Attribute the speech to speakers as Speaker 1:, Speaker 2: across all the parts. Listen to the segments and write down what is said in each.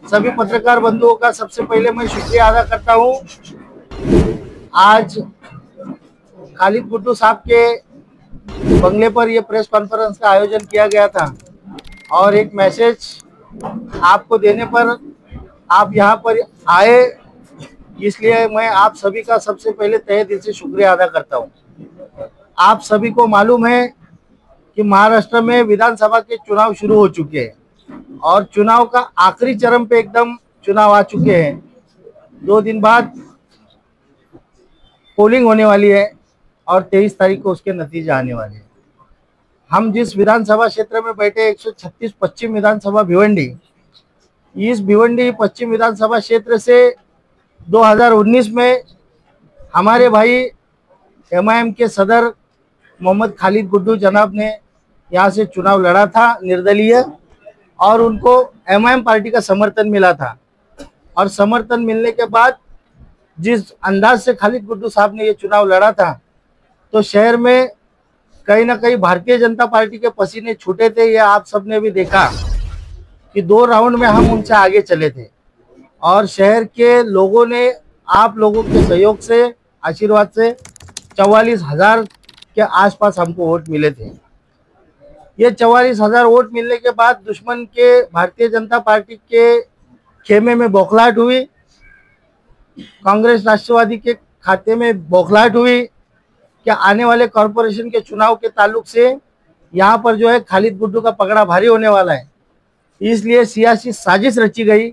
Speaker 1: सभी पत्रकार बंधुओं का सबसे पहले मैं शुक्रिया अदा करता हूं। आज खालिद गुड्डू साहब के बंगले पर यह प्रेस कॉन्फ्रेंस का आयोजन किया गया था और एक मैसेज आपको देने पर आप यहां पर आए, इसलिए मैं आप सभी का सबसे पहले तहे दिल से शुक्रिया अदा करता हूं। आप सभी को मालूम है कि महाराष्ट्र में विधानसभा के चुनाव शुरू हो चुके हैं और चुनाव का आखिरी चरण पे एकदम चुनाव आ चुके हैं। 2 दिन बाद पोलिंग होने वाली है और 23 तारीख को उसके नतीजे आने वाले हैं। हम जिस विधानसभा क्षेत्र में बैठे 136 पश्चिम विधानसभा भिवंडी, इस भिवंडी पश्चिम विधानसभा क्षेत्र से 2019 में हमारे भाई MIM के सदर मोहम्मद खालिद गुड्डू जनाब ने यहाँ से चुनाव लड़ा था निर्दलीय, और उनको MIM पार्टी का समर्थन मिला था। और समर्थन मिलने के बाद जिस अंदाज से खालिद गुड्डू साहब ने ये चुनाव लड़ा था, तो शहर में कहीं ना कहीं भारतीय जनता पार्टी के पसीने छूटे थे। ये आप सबने भी देखा कि 2 राउंड में हम उनसे आगे चले थे और शहर के लोगों ने आप लोगों के सहयोग से, आशीर्वाद से 44,000 के आसपास हमको वोट मिले थे। ये 44,000 वोट मिलने के बाद दुश्मन के भारतीय जनता पार्टी के खेमे में बौखलाहट हुई, कांग्रेस राष्ट्रवादी के खाते में बौखलाहट हुई कि आने वाले कॉरपोरेशन के चुनाव के ताल्लुक से यहाँ पर जो है खालिद गुड्डू का पकड़ा भारी होने वाला है। इसलिए सियासी साजिश रची गई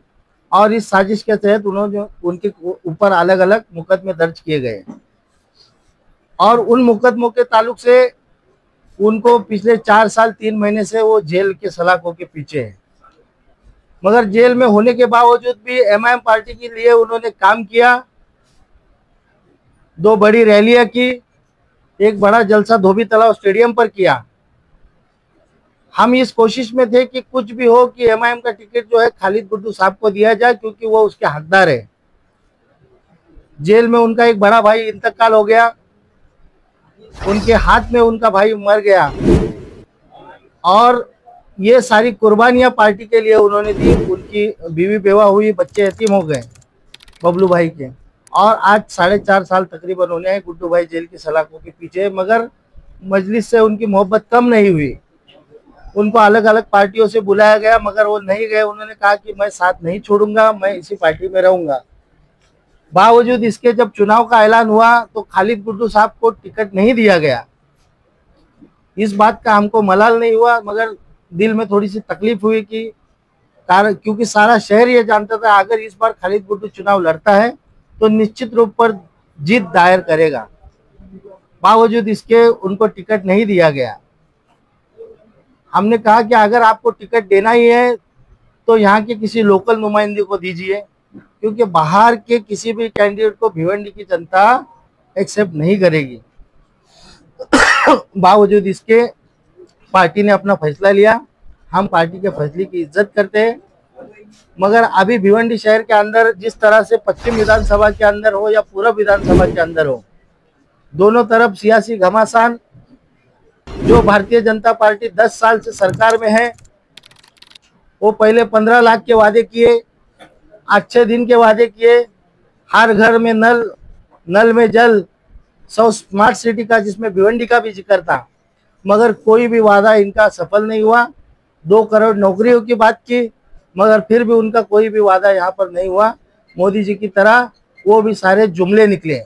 Speaker 1: और इस साजिश के तहत उन्होंने उनके ऊपर अलग अलग मुकदमे दर्ज किए गए और उन मुकदमों के ताल्लुक से उनको पिछले 4 साल 3 महीने से वो जेल के सलाखों के पीछे है। मगर जेल में होने के बावजूद भी MIM पार्टी के लिए उन्होंने काम किया। 2 बड़ी रैलियां की, एक बड़ा जलसा धोबी तालाब स्टेडियम पर किया। हम इस कोशिश में थे कि कुछ भी हो कि MIM का टिकट जो है खालिद गुड्डू साहब को दिया जाए, क्योंकि वो उसके हकदार है। जेल में उनका एक बड़ा भाई इंतकाल हो गया, उनके हाथ में उनका भाई मर गया और ये सारी कुर्बानियां पार्टी के लिए उन्होंने दी। उनकी बीवी बेवा हुई, बच्चे यतीम हो गए बबलू भाई के, और आज 4.5 साल तकरीबन होने हैं गुड्डू भाई जेल की सलाखों के पीछे। मगर मजलिस से उनकी मोहब्बत कम नहीं हुई। उनको अलग अलग पार्टियों से बुलाया गया मगर वो नहीं गए। उन्होंने कहा कि मैं साथ नहीं छोड़ूंगा, मैं इसी पार्टी में रहूंगा। बावजूद इसके जब चुनाव का ऐलान हुआ तो खालिद गुड्डू साहब को टिकट नहीं दिया गया। इस बात का हमको मलाल नहीं हुआ, मगर दिल में थोड़ी सी तकलीफ हुई कि क्योंकि सारा शहर ये जानता था अगर इस बार खालिद गुड्डू चुनाव लड़ता है तो निश्चित रूप पर जीत दायर करेगा। बावजूद इसके उनको टिकट नहीं दिया गया। हमने कहा कि अगर आपको टिकट देना ही है तो यहाँ के किसी लोकल नुमाइंदे को दीजिए, क्योंकि बाहर के किसी भी कैंडिडेट को भिवंडी की जनता एक्सेप्ट नहीं करेगी। बावजूद इसके पार्टी ने अपना फैसला लिया। हम पार्टी के फैसले की इज्जत करते हैं, मगर अभी भिवंडी शहर के अंदर जिस तरह से पश्चिम विधानसभा के अंदर हो या पूर्व विधानसभा के अंदर हो, दोनों तरफ सियासी घमासान। जो भारतीय जनता पार्टी 10 साल से सरकार में है, वो पहले 15 लाख के वादे किए, अच्छे दिन के वादे किए, हर घर में नल, नल में जल, 100 स्मार्ट सिटी का जिसमें भिवंडी का भी जिक्र था, मगर कोई भी वादा इनका सफल नहीं हुआ। 2 करोड़ नौकरियों की बात की, मगर फिर भी उनका कोई भी वादा यहाँ पर नहीं हुआ। मोदी जी की तरह वो भी सारे जुमले निकले।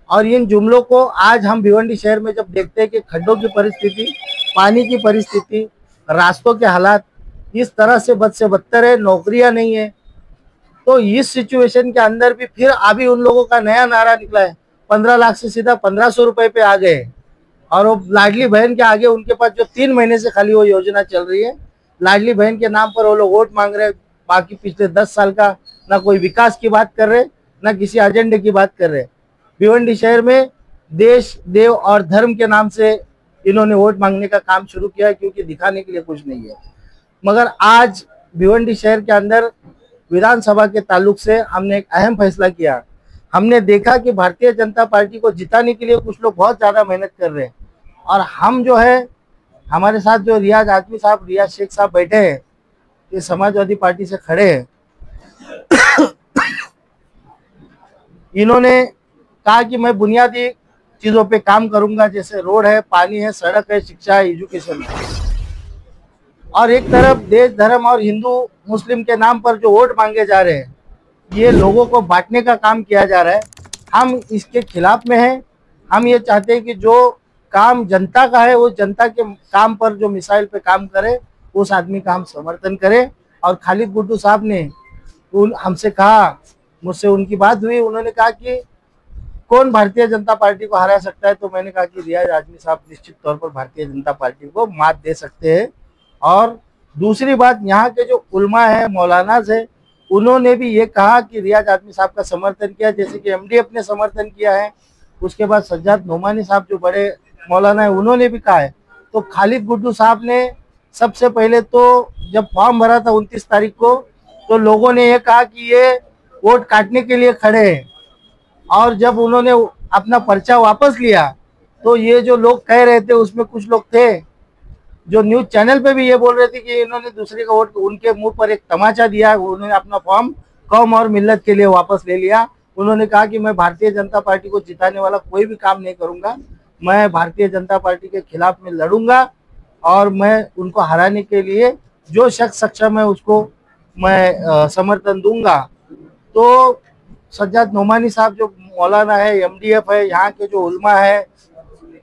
Speaker 1: और इन जुमलों को आज हम भिवंडी शहर में जब देखते हैं कि खड्डों की परिस्थिति, पानी की परिस्थिति, रास्तों के हालात इस तरह से बद से बदतर है, नौकरियां नहीं है, तो इस सिचुएशन के अंदर भी फिर अभी उन लोगों का नया नारा निकला है। 15 लाख से सीधा 1500 रुपए पे आ गए। और वो लाडली बहन के आगे उनके पास जो 3 महीने से खाली वो योजना चल रही है, लाडली बहन के नाम पर वो लोग वोट मांग रहे। बाकी पिछले 10 साल का ना कोई विकास की बात कर रहे, ना किसी एजेंडे की बात कर रहे। भिवंडी शहर में देश, देव और धर्म के नाम से इन्होंने वोट मांगने का काम शुरू किया है, क्योंकि दिखाने के लिए कुछ नहीं है। मगर आज भिवंडी शहर के अंदर विधानसभा के ताल्लुक से हमने एक अहम फैसला किया। हमने देखा कि भारतीय जनता पार्टी को जिताने के लिए कुछ लोग बहुत ज़्यादा मेहनत कर रहे हैं, और हम जो है, हमारे साथ जो रियाज आजमी साहब, रियाज शेख साहब बैठे हैं, ये समाजवादी पार्टी से खड़े हैं, इन्होंने कहा कि मैं बुनियादी चीज़ों पे काम करूंगा, जैसे रोड है, पानी है, सड़क है, शिक्षा है, एजुकेशन है। और एक तरफ देश धर्म और हिंदू मुस्लिम के नाम पर जो वोट मांगे जा रहे हैं, ये लोगों को बांटने का काम किया जा रहा है। हम इसके खिलाफ में हैं। हम ये चाहते हैं कि जो काम जनता का है वो जनता के काम पर जो मिसाइल पे काम करे उस आदमी का हम समर्थन करें। और खालिद गुड्डू साहब ने हमसे कहा, मुझसे उनकी बात हुई, उन्होंने कहा कि कौन भारतीय जनता पार्टी को हरा सकता है, तो मैंने कहा कि रियाज आजमी साहब निश्चित तौर पर भारतीय जनता पार्टी को मात दे सकते हैं। और दूसरी बात, यहाँ के जो उलमा है, मौलानाज है, उन्होंने भी ये कहा कि रियाज आजमी साहब का समर्थन किया, जैसे कि एमडीएफ ने समर्थन किया है। उसके बाद सज्जाद नोमानी साहब जो बड़े मौलाना है, उन्होंने भी कहा है। तो खालिद गुड्डू साहब ने सबसे पहले तो जब फॉर्म भरा था 29 तारीख को, तो लोगों ने ये कहा कि ये वोट काटने के लिए खड़े हैं। और जब उन्होंने अपना पर्चा वापस लिया तो ये जो लोग कह रहे थे, उसमें कुछ लोग थे जो न्यूज चैनल पे भी ये बोल रहे थे कि इन्होंने दूसरे का वोट, उनके मुंह पर एक तमाचा दिया। उन्होंने अपना फॉर्म कौम और मिल्लत के लिए वापस ले लिया। उन्होंने कहा कि मैं भारतीय जनता पार्टी को जिताने वाला कोई भी काम नहीं करूंगा, मैं भारतीय जनता पार्टी के खिलाफ में लड़ूंगा और मैं उनको हराने के लिए जो शख्स सक्षम है उसको मैं समर्थन दूंगा। तो सज्जाद नोमानी साहब जो मौलाना है, एमडीएफ है, यहाँ के जो उलमा है,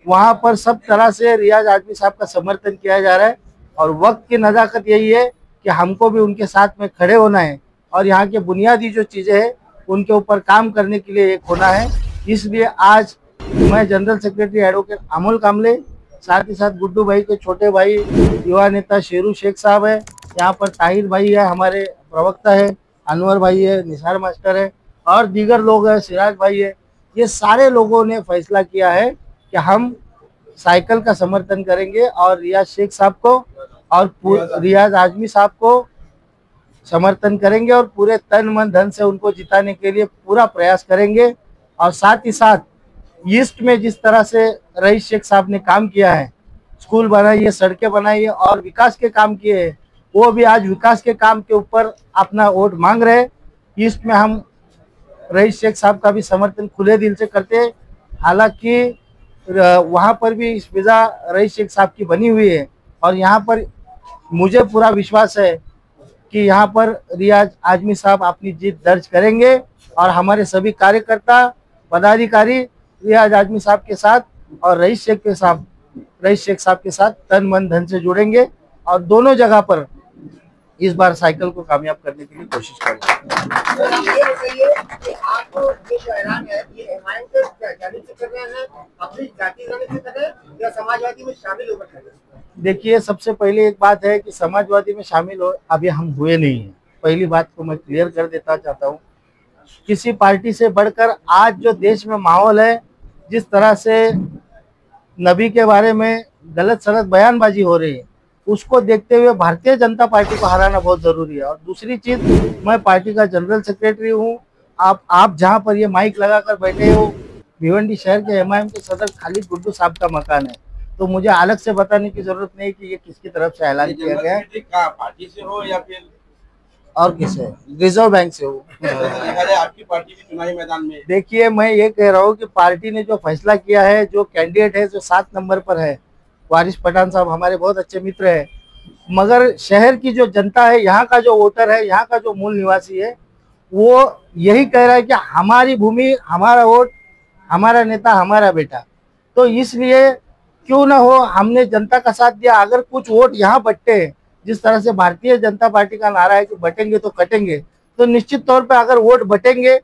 Speaker 1: वहाँ पर सब तरह से रियाज आजमी साहब का समर्थन किया जा रहा है। और वक्त की नज़ाकत यही है कि हमको भी उनके साथ में खड़े होना है और यहाँ के बुनियादी जो चीज़ें हैं उनके ऊपर काम करने के लिए एक होना है। इसलिए आज मैं जनरल सेक्रेटरी एडवोकेट अमोल कामले, साथ ही साथ गुड्डू भाई के छोटे भाई युवा नेता शेरू शेख साहब है, यहाँ पर ताहिर भाई है, हमारे प्रवक्ता है, अनवर भाई है, निसार मास्टर है और दीगर लोग हैं, सिराज भाई है। ये सारे लोगों ने फैसला किया है कि हम साइकिल का समर्थन करेंगे और रियाज शेख साहब को और रियाज आजमी साहब को समर्थन करेंगे और पूरे तन मन धन से उनको जिताने के लिए पूरा प्रयास करेंगे। और साथ ही साथ ईस्ट में जिस तरह से रईस शेख साहब ने काम किया है, स्कूल बनाई है, सड़कें बनाई है और विकास के काम किए हैं, वो भी आज विकास के काम के ऊपर अपना वोट मांग रहे हैं। ईस्ट में हम रईस शेख साहब का भी समर्थन खुले दिल से करते हैं। हालांकि वहाँ पर भी फिजा रईस शेख साहब की बनी हुई है और यहाँ पर मुझे पूरा विश्वास है कि यहाँ पर रियाज आजमी साहब अपनी जीत दर्ज करेंगे और हमारे सभी कार्यकर्ता पदाधिकारी रियाज आजमी साहब के साथ और रईस शेख साहब के साथ तन मन धन से जुड़ेंगे और दोनों जगह पर इस बार साइकिल को कामयाब करने के लिए कोशिश करेंगे।
Speaker 2: समाजवादी में शामिल होकर,
Speaker 1: देखिए, सबसे पहले एक बात है कि समाजवादी में शामिल हो अभी हम हुए नहीं हैं। पहली बात को मैं क्लियर कर देता चाहता हूँ। किसी पार्टी से बढ़कर आज जो देश में माहौल है, जिस तरह से नबी के बारे में गलत सलत बयानबाजी हो रही है, उसको देखते हुए भारतीय जनता पार्टी को हराना बहुत जरूरी है। और दूसरी चीज, मैं पार्टी का जनरल सेक्रेटरी हूँ। आप जहाँ पर ये माइक लगाकर बैठे हो, भिवंडी शहर के एमआईएम के सदर खालिद गुड्डू साहब का मकान है, तो मुझे अलग से बताने की जरूरत नहीं कि ये किसकी तरफ से ऐलान किया गया है।
Speaker 2: पार्टी से हो या फिर
Speaker 1: और किसे, रिजर्व बैंक से हो।
Speaker 2: आपकी पार्टी भी चुनावी मैदान में।
Speaker 1: देखिए, मैं ये कह रहा हूँ कि पार्टी ने जो फैसला किया है, जो कैंडिडेट है, जो 7 नंबर पर है, वारिस पठान साहब हमारे बहुत अच्छे मित्र हैं, मगर शहर की जो जनता है, यहाँ का जो वोटर है, यहाँ का जो मूल निवासी है, वो यही कह रहा है कि हमारी भूमि, हमारा वोट, हमारा नेता, हमारा बेटा। तो इसलिए क्यों ना हो, हमने जनता का साथ दिया। अगर कुछ वोट यहाँ बटते हैं, जिस तरह से भारतीय जनता पार्टी का नारा है कि बटेंगे तो कटेंगे, तो निश्चित तौर पे अगर वोट बटेंगे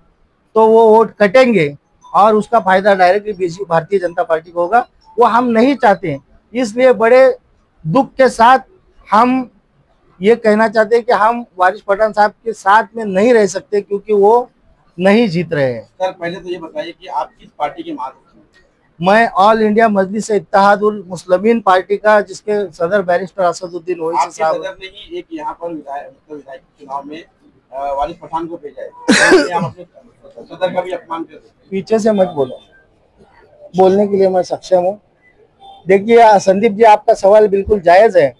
Speaker 1: तो वो वोट कटेंगे और उसका फायदा डायरेक्टली भारतीय जनता पार्टी को होगा। वो हम नहीं चाहते हैं। इसलिए बड़े दुख के साथ हम ये कहना चाहते हैं कि हम वारिस पठान साहब के साथ में नहीं रह सकते, क्योंकि वो नहीं जीत रहे हैं।
Speaker 2: सर, पहले तो ये बताइए कि आप किस पार्टी के मालिक हैं?
Speaker 1: मैं ऑल इंडिया मजलिस इत्तेहादुल मुस्लिमीन पार्टी का, जिसके सदर बैरिस्टर असदुद्दीन ओवैसी साहब।
Speaker 2: सदर ने ही एक यहाँ पर विधायक चुनाव में वारिस पठान को भेजा है। आप अपने सदर का भी अपमान कर रहे हैं।
Speaker 1: पीछे से मत बोलो, बोलने के लिए मैं सक्षम हूँ। देखिए संदीप जी, आपका सवाल बिल्कुल जायज है,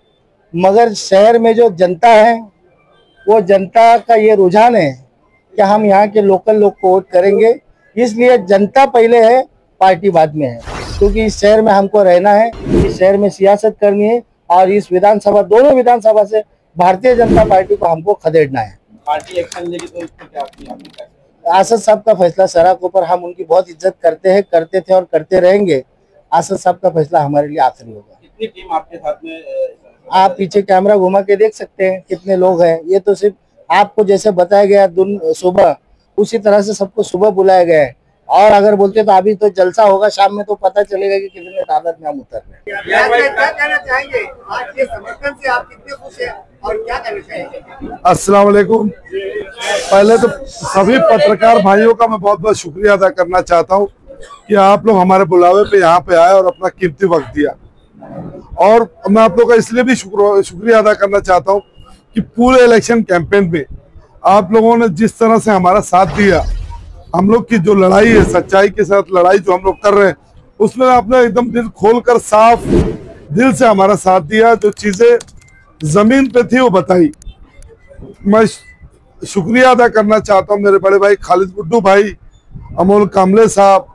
Speaker 1: मगर शहर में जो जनता है, वो जनता का ये रुझान है कि हम यहाँ के लोकल लोग को वोट करेंगे। इसलिए जनता पहले है, पार्टी बाद में है, क्योंकि इस शहर में हमको रहना है, इस शहर में सियासत करनी है और इस विधानसभा, दोनों विधानसभा से भारतीय जनता पार्टी को हमको खदेड़ना है।
Speaker 2: पार्टी एक्शन लेगी तो इस पर क्या आपकी
Speaker 1: आसद साहब का फैसला सराह के ऊपर, हम उनकी बहुत इज्जत करते हैं, करते थे और करते रहेंगे। आसद साहब का फैसला हमारे लिए आखिरी होगा।
Speaker 2: कितनी टीम आपके साथ में?
Speaker 1: आप पीछे कैमरा घुमा के देख सकते हैं कितने लोग हैं। ये तो सिर्फ आपको जैसे बताया गया सुबह, उसी तरह से सबको सुबह बुलाया गया है। और अगर बोलते तो अभी तो जलसा होगा, शाम में तो पता चलेगा कि कितने तादाद में हम उतर रहे हैं।
Speaker 3: क्या कहना चाहेंगे आज के समर्थन से, आप कितने खुश हैं और क्या कहना चाहेंगे?
Speaker 4: अस्सलाम वालेकुम। पहले तो सभी पत्रकार भाइयों का मैं बहुत बहुत शुक्रिया अदा करना चाहता हूं कि आप लोग हमारे बुलावे पे यहाँ पे आए और अपना कीमती वक्त दिया। और मैं आप लोग का इसलिए भी शुक्रिया अदा करना चाहता हूं कि पूरे इलेक्शन कैंपेन में आप लोगों ने जिस तरह से हमारा साथ दिया, हम लोग की जो लड़ाई है, सच्चाई के साथ लड़ाई जो हम लोग कर रहे हैं, उसमें आपने एकदम दिल खोलकर साफ दिल से हमारा साथ दिया। जो चीजें जमीन पे थी वो बताई। मैं शुक्रिया अदा करना चाहता हूँ मेरे बड़े भाई खालिद गुड्डू भाई, अमोल कामले साहब,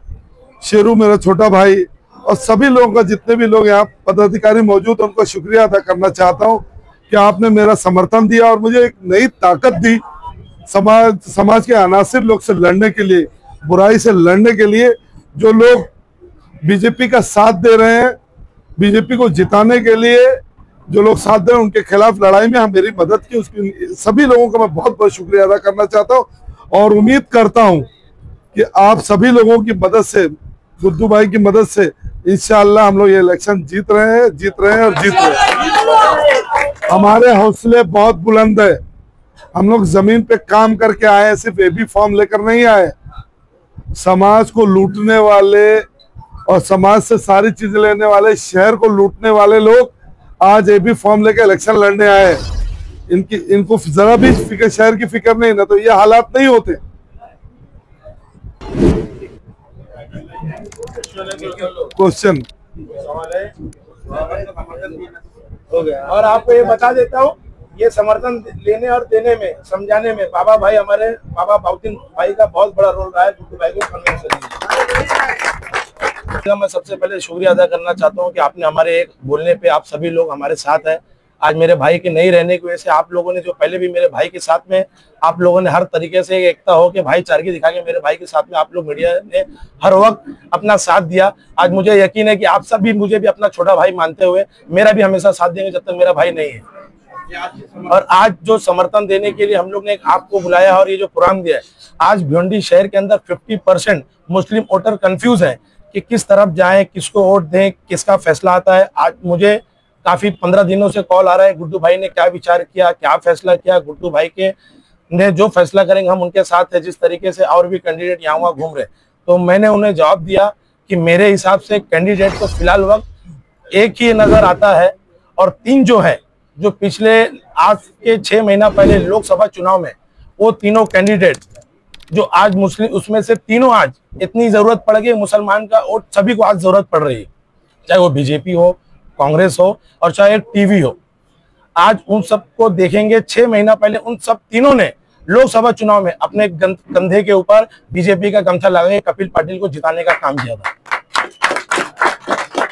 Speaker 4: शेरू मेरा छोटा भाई और सभी लोगों का, जितने भी लोग यहाँ पदाधिकारी मौजूद, उनका शुक्रिया अदा करना चाहता हूँ कि आपने मेरा समर्थन दिया और मुझे एक नई ताकत दी समाज के अनासिर लोग से लड़ने के लिए, बुराई से लड़ने के लिए। जो लोग बीजेपी का साथ दे रहे हैं, बीजेपी को जिताने के लिए जो लोग साथ दे रहे हैं, उनके खिलाफ लड़ाई में हम मेरी मदद की, उसकी सभी लोगों का मैं बहुत बहुत शुक्रिया अदा करना चाहता हूँ। और उम्मीद करता हूँ कि आप सभी लोगों की मदद से, गुड्डू भाई की मदद से इंशाअल्लाह हम लोग ये इलेक्शन जीत रहे हैं। हमारे हौसले बहुत बुलंद है। हम लोग जमीन पे काम करके आए हैं, सिर्फ एबी फॉर्म लेकर नहीं आए। समाज को लूटने वाले और समाज से सारी चीजें लेने वाले, शहर को लूटने वाले लोग आज एबी फॉर्म लेकर इलेक्शन लड़ने आए। इनको जरा भी फिक्र, शहर की फिक्र नहीं, ना तो ये हालात नहीं होते। क्वेश्चन
Speaker 3: और आपको ये बता देता हूँ, ये समर्थन लेने और देने में, समझाने में बाबा भाई, हमारे बाबा बाउद्दीन भाई का बहुत बड़ा रोल रहा है गुड्डू भाई को कन्विंस करने में। मैं सबसे पहले शुक्रिया अदा करना चाहता हूँ कि आपने हमारे एक बोलने पे आप सभी लोग हमारे साथ हैं। आज मेरे भाई के नहीं रहने की वजह से आप लोगों ने, जो पहले भी मेरे भाई के साथ में आप लोगों ने हर तरीके से एकता हो के भाईचारगी दिखा के मेरे भाई के साथ में आप लोग मीडिया ने हर वक्त अपना साथ दिया। आज मुझे यकीन है कि आप सब भी मुझे भी अपना छोटा भाई मानते हुए मेरा भी हमेशा साथ देंगे जब तक मेरा भाई नहीं है। और आज जो समर्थन देने के लिए हम लोग ने आपको बुलाया और ये जो प्रोग्राम दिया है, आज भिवंडी शहर के अंदर 50% मुस्लिम वोटर कंफ्यूज है कि किस तरफ जाएं, किसको वोट दें, किसका फैसला आता है। आज मुझे काफी 15 दिनों से कॉल आ रहा है, गुड्डू भाई ने क्या विचार किया, क्या फैसला किया, गुड्डू भाई के ने जो फैसला करेंगे हम उनके साथ है। जिस तरीके से और भी कैंडिडेट यहाँ वहाँ घूम रहे, तो मैंने उन्हें जवाब दिया कि मेरे हिसाब से कैंडिडेट तो फिलहाल वक्त एक ही नजर आता है और 3 जो है, जो पिछले आज के 6 महीना पहले लोकसभा चुनाव में वो तीनों कैंडिडेट जो आज मुस्लिम, उसमें से तीनों आज इतनी जरूरत पड़ गई मुसलमान का वोट, सभी को आज जरूरत पड़ रही है, चाहे वो बीजेपी हो, कांग्रेस हो और चाहे टीवी हो। आज उन सबको देखेंगे, 6 महीना पहले उन सब तीनों ने लोकसभा चुनाव में अपने कंधे के ऊपर बीजेपी का गमछा लगा कपिल पाटिल को जिताने का काम किया था।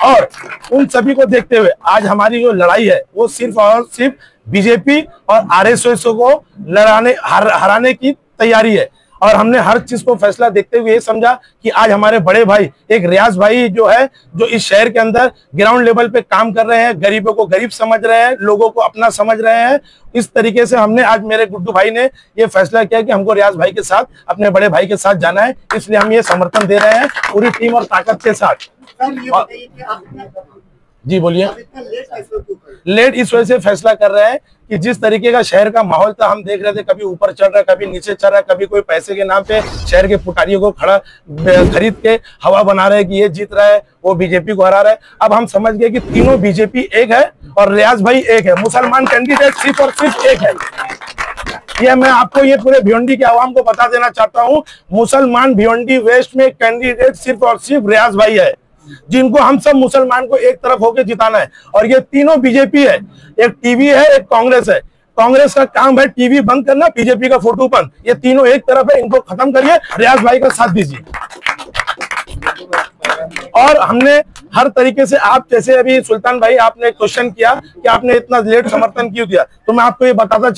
Speaker 3: और उन सभी को देखते हुए आज हमारी जो लड़ाई है वो सिर्फ और सिर्फ बीजेपी और आरएसएस को हराने की तैयारी है। और हमने हर चीज को फैसला देखते हुए ये समझा कि आज हमारे बड़े भाई एक रियाज भाई जो है, जो इस शहर के अंदर ग्राउंड लेवल पे काम कर रहे हैं, गरीबों को गरीब समझ रहे हैं, लोगों को अपना समझ रहे हैं। इस तरीके से हमने आज, मेरे गुड्डू भाई ने ये फैसला किया कि हमको रियाज भाई के साथ, अपने बड़े भाई के साथ जाना है, इसलिए हम ये समर्थन दे रहे हैं पूरी टीम और ताकत के साथ। जी बोलिए। लेट इस वजह से फैसला कर रहे हैं कि जिस तरीके का शहर का माहौल था, हम देख रहे थे कभी ऊपर चढ़ रहा है, कभी नीचे चढ़ रहा है, कभी कोई पैसे के नाम पे शहर के पुटारियों को खरीद के हवा बना रहे हैं कि ये जीत रहा है, वो बीजेपी को हरा रहा है। अब हम समझ गए कि तीनों बीजेपी एक है और रियाज भाई एक है, मुसलमान कैंडिडेट सिर्फ और सिर्फ एक है। ये मैं आपको ये पूरे भिवंडी के आवाम को बता देना चाहता हूँ, मुसलमान भिवंडी वेस्ट में कैंडिडेट सिर्फ और सिर्फ रियाज भाई है, जिनको हम सब मुसलमान को एक तरफ होकर जिताना है। और ये तीनों बीजेपी है, एक टीवी है, एक कांग्रेस है। कांग्रेस का काम है टीवी बंद करना, बीजेपी का फोटो बंद, ये तीनों एक तरफ है, इनको खत्म करिए, रियाज भाई का साथ दीजिए। और हमने हर तरीके से, आप जैसे अभी सुल्तान भाई आपने क्वेश्चन किया कि आपने इतना लेट समर्थन क्यों दिया, तो मैं आपको ये बताना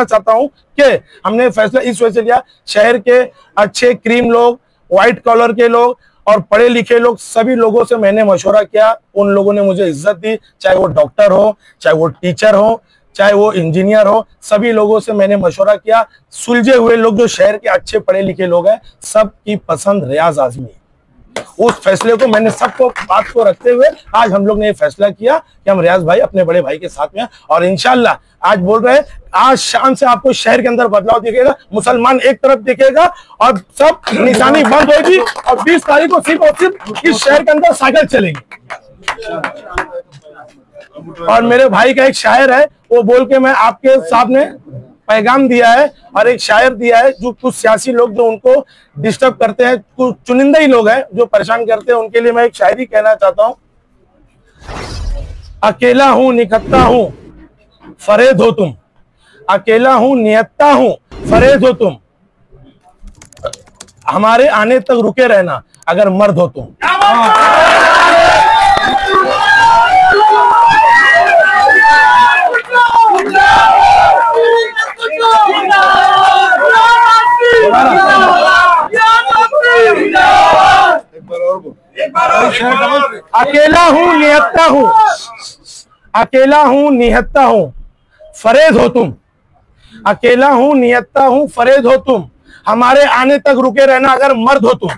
Speaker 3: चाहता हूं कि हमने फैसला इस वजह से लिया, शहर के अच्छे क्रीम लोग, व्हाइट कॉलर के लोग और पढ़े लिखे लोग, सभी लोगों से मैंने मशवरा किया, उन लोगों ने मुझे इज्जत दी, चाहे वो डॉक्टर हो, चाहे वो टीचर हो, चाहे वो इंजीनियर हो, सभी लोगों से मैंने मशवरा किया। सुलझे हुए लोग जो शहर के अच्छे पढ़े लिखे लोग हैं, सबकी पसंद रियाज आजमी। उस फैसले को मैंने सबको बात को रखते हुए आज हम लोग ने ये फैसला किया कि हम रियाज भाई अपने बड़े भाई के साथ में हैं। और इंशाल्लाह आज बोल रहे हैं, आज शाम से आपको शहर के अंदर बदलाव दिखेगा, मुसलमान एक तरफ दिखेगा और सब निशानी बंद होगी और 20 तारीख को सिर्फ और सिर्फ इस शहर के अंदर साइकिल चलेगी। और मेरे भाई का एक शायर है, वो बोल के मैं आपके सामने पैगाम दिया है, और एक शायर दिया है, जो कुछ सियासी लोग जो उनको डिस्टर्ब करते हैं, कुछ चुनिंदा ही लोग हैं जो परेशान करते हैं, उनके लिए मैं एक शायरी कहना चाहता हूं। अकेला हूं निकत्ता हूं फरेद हो तुम, अकेला हूं नियत्ता हूं फरेद हो तुम, हमारे आने तक रुके रहना अगर मर्द हो तुम। अकेला हूं निहत्ता हूं, अकेला हूं निहत्ता हूं फरेद हो तुम, अकेला हूं नियत्ता हूं फरेद हो तुम, हमारे आने तक रुके रहना अगर मर्द हो तुम।